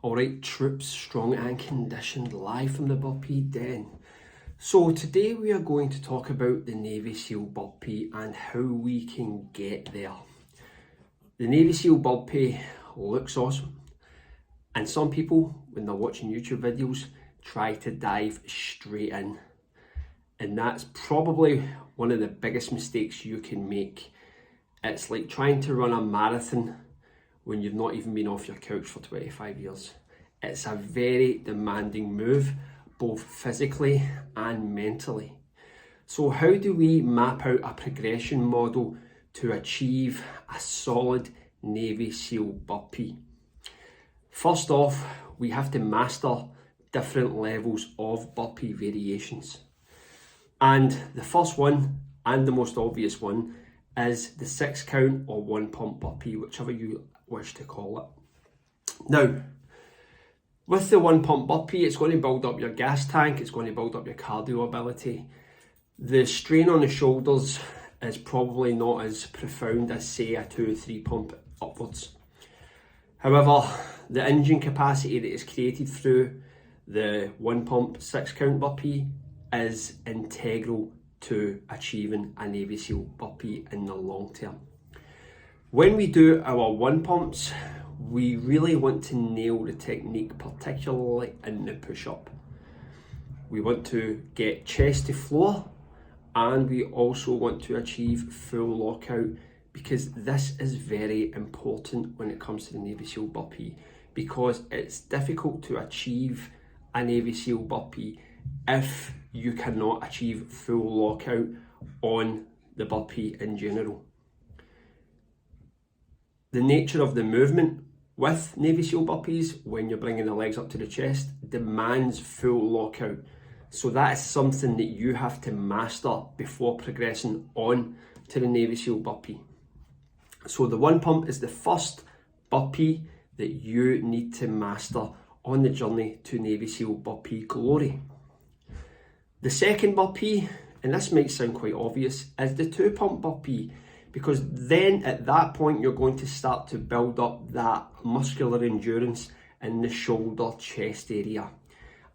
Alright troops, strong and conditioned, live from the Burpee Den. So today we are going to talk about the Navy Seal Burpee and how we can get there. The Navy Seal Burpee looks awesome, and some people, when they're watching YouTube videos, try to dive straight in. And that's probably one of the biggest mistakes you can make. It's like trying to run a marathon when you've not even been off your couch for 25 years. It's a very demanding move, both physically and mentally. So how do we map out a progression model to achieve a solid Navy SEAL Burpee? First off, we have to master different levels of Burpee variations. And the first one, and the most obvious one, is the 6 count or 1 pump Burpee, whichever you wish to call it. Now, with the 1 pump Burpee, it's going to build up your gas tank, it's going to build up your cardio ability. The strain on the shoulders is probably not as profound as, say, a 2 or 3 pump upwards. However, the engine capacity that is created through the 1 pump 6 count Burpee is integral to achieving a Navy SEAL Burpee in the long term. When we do our 1 pumps, we really want to nail the technique, particularly in the push-up. We want to get chest to floor, and we also want to achieve full lockout, because this is very important when it comes to the Navy SEAL Burpee, because it's difficult to achieve a Navy SEAL Burpee if you cannot achieve full lockout on the Burpee in general. The nature of the movement with Navy SEAL Burpees, when you're bringing the legs up to the chest, demands full lockout. So that is something that you have to master before progressing on to the Navy SEAL Burpee. So the 1 pump is the first Burpee that you need to master on the journey to Navy SEAL Burpee glory. The second Burpee, and this might sound quite obvious, is the 2 pump Burpee, because then at that point you're going to start to build up that muscular endurance in the shoulder chest area.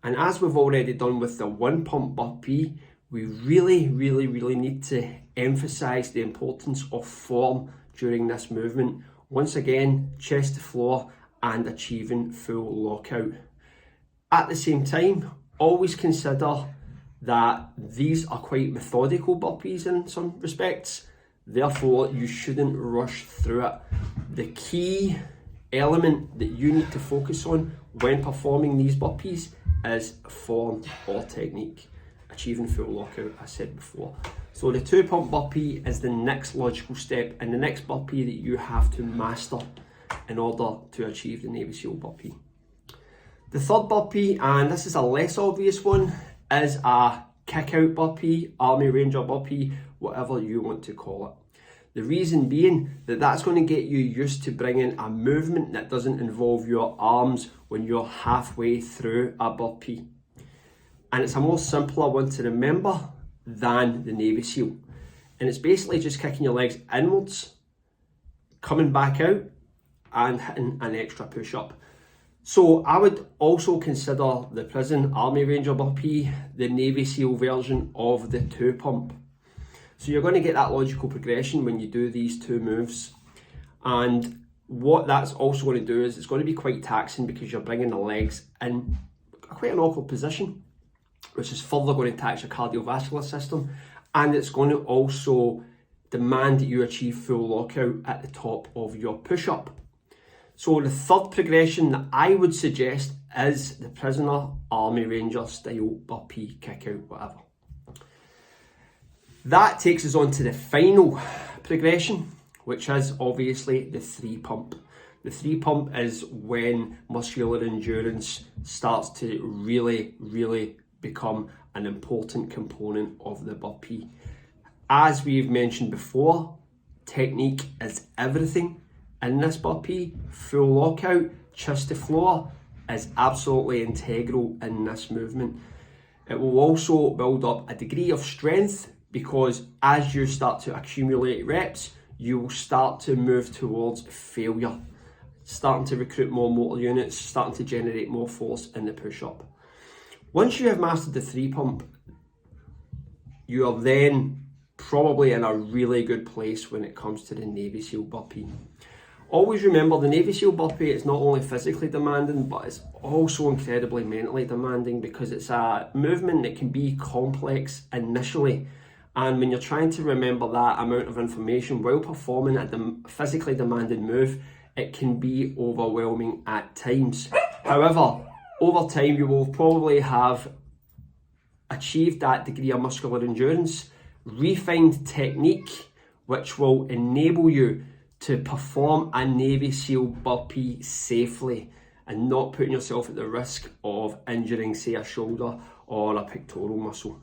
And as we've already done with the 1 pump Burpee, we really need to emphasize the importance of form during this movement. Once again, chest to floor and achieving full lockout. At the same time, always consider that these are quite methodical Burpees in some respects. Therefore, you shouldn't rush through it. The key element that you need to focus on when performing these Burpees is form or technique. Achieving full lockout, I said before. So the 2 pump Burpee is the next logical step and the next Burpee that you have to master in order to achieve the Navy SEAL Burpee. The third Burpee, and this is a less obvious one, is a Kickout Burpee, Army Ranger Burpee, whatever you want to call it. The reason being that that's going to get you used to bringing a movement that doesn't involve your arms when you're halfway through a Burpee. And it's a more simpler one to remember than the Navy SEAL. And it's basically just kicking your legs inwards, coming back out, and hitting an extra push-up. So I would also consider the Prison Army Ranger Burpee the Navy SEAL version of the 2 pump. So you're going to get that logical progression when you do these 2 moves. And what that's also going to do is it's going to be quite taxing, because you're bringing the legs in quite an awkward position, which is further going to tax your cardiovascular system. And it's going to also demand that you achieve full lockout at the top of your push-up. So the third progression that I would suggest is the Prisoner Army Ranger style Burpee, Kickout, whatever. That takes us on to the final progression, which is obviously the 3 pump. The 3 pump is when muscular endurance starts to really become an important component of the Burpee. As we've mentioned before, technique is everything in this Burpee. Full lockout, chest to floor is absolutely integral in this movement. It will also build up a degree of strength, because as you start to accumulate reps, you will start to move towards failure. starting to recruit more motor units, starting to generate more force in the push-up. Once you have mastered the 3 pump, you are then probably in a really good place when it comes to the Navy SEAL Burpee. Always remember, the Navy SEAL Burpee is not only physically demanding, but it's also incredibly mentally demanding, because it's a movement that can be complex initially. And when you're trying to remember that amount of information while performing a physically demanding move, it can be overwhelming at times. However, over time you will probably have achieved that degree of muscular endurance, refined technique, which will enable you to perform a Navy SEAL Burpee safely and not putting yourself at the risk of injuring, say, a shoulder or a pectoral muscle.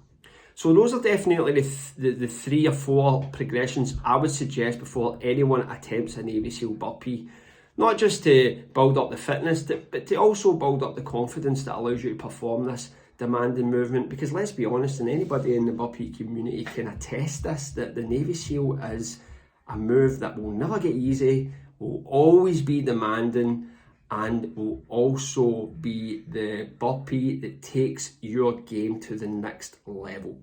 So those are definitely the 3 or 4 progressions I would suggest before anyone attempts a Navy SEAL Burpee. Not just to build up the fitness, but to also build up the confidence that allows you to perform this demanding movement. Because let's be honest, and anybody in the burpee community can attest this, that the Navy SEAL is a move that will never get easy, will always be demanding, and will also be the burpee that takes your game to the next level.